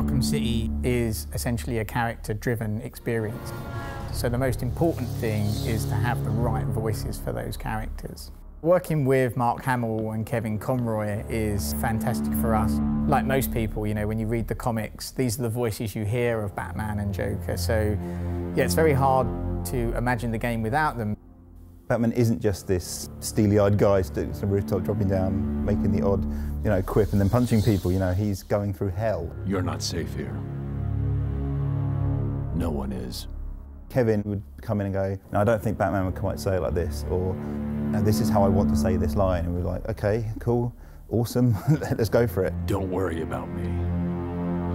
Arkham City is essentially a character-driven experience. So the most important thing is to have the right voices for those characters. Working with Mark Hamill and Kevin Conroy is fantastic for us. Like most people, you know, when you read the comics, these are the voices you hear of Batman and Joker. So, yeah, it's very hard to imagine the game without them. Batman isn't just this steely-eyed guy stood on the rooftop, dropping down, making the odd, quip and then punching people. He's going through hell. You're not safe here. No one is. Kevin would come in and go, no, I don't think Batman would quite say it like this, or no, this is how I want to say this line. And we're like, okay, cool, awesome, let's go for it. Don't worry about me.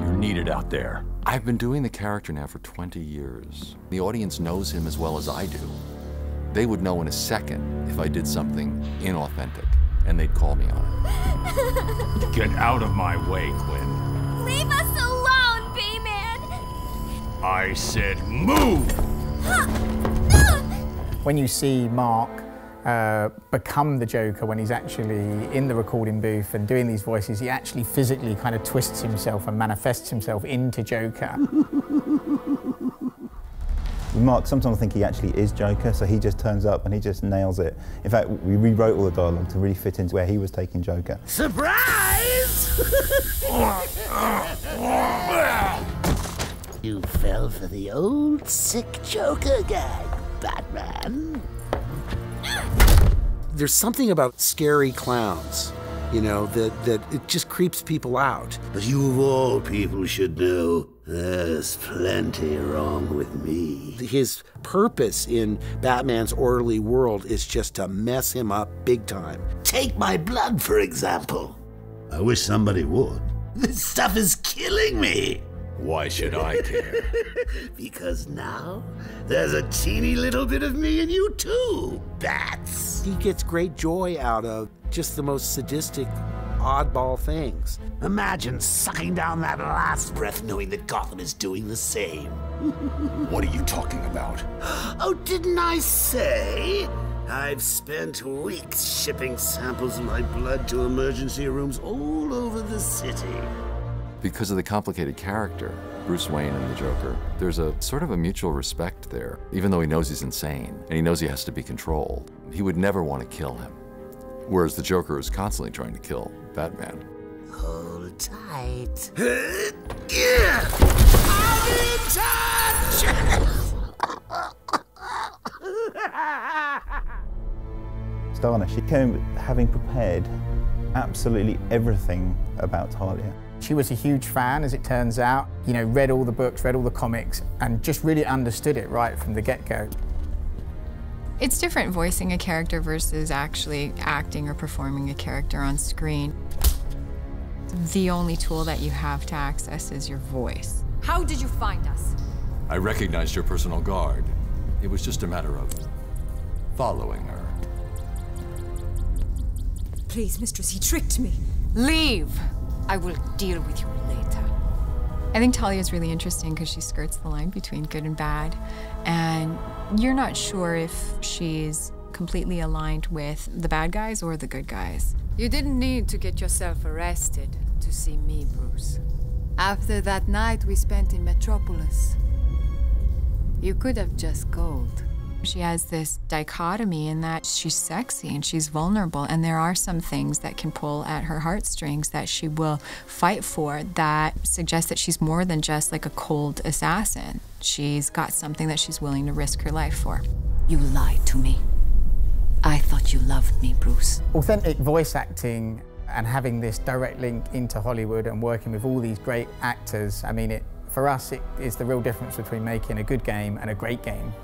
You're needed out there. I've been doing the character now for 20 years. The audience knows him as well as I do. They would know in a second if I did something inauthentic, and they'd call me on it. Get out of my way, Quinn. Leave us alone, B-Man! I said move! When you see Mark become the Joker when he's actually in the recording booth and doing these voices, he actually physically kind of twists himself and manifests himself into Joker. Mark, sometimes I think he actually is Joker, so he just turns up and he just nails it. In fact, we rewrote all the dialogue to really fit into where he was taking Joker. Surprise! You fell for the old sick Joker gag, Batman. There's something about scary clowns, that it just creeps people out. But you of all people should know, there's plenty wrong with me. His purpose in Batman's orderly world is just to mess him up big time. Take my blood, for example. I wish somebody would. This stuff is killing me. Why should I care? Because now, there's a teeny little bit of me in you too, Bats. He gets great joy out of just the most sadistic, oddball things. Imagine sucking down that last breath knowing that Gotham is doing the same. What are you talking about? Oh, didn't I say? I've spent weeks shipping samples of my blood to emergency rooms all over the city. Because of the complicated character, Bruce Wayne and the Joker, there's a sort of a mutual respect there. Even though he knows he's insane, and he knows he has to be controlled, he would never want to kill him. Whereas the Joker is constantly trying to kill Batman. Hold tight. I'm in touch! Stana, she came having prepared absolutely everything about Talia. She was a huge fan, as it turns out. Read all the books, read all the comics, and just really understood it right from the get-go. It's different voicing a character versus actually acting or performing a character on screen. The only tool that you have to access is your voice. How did you find us? I recognized your personal guard. It was just a matter of following her. Please, mistress, he tricked me. Leave! I will deal with you later. I think Talia is really interesting because she skirts the line between good and bad, and you're not sure if she's completely aligned with the bad guys or the good guys. You didn't need to get yourself arrested to see me, Bruce. After that night we spent in Metropolis, you could have just called. She has this dichotomy in that she's sexy and she's vulnerable, and there are some things that can pull at her heartstrings that she will fight for that suggest that she's more than just like a cold assassin. She's got something that she's willing to risk her life for. You lied to me. I thought you loved me, Bruce. Authentic voice acting and having this direct link into Hollywood and working with all these great actors, for us, it is the real difference between making a good game and a great game.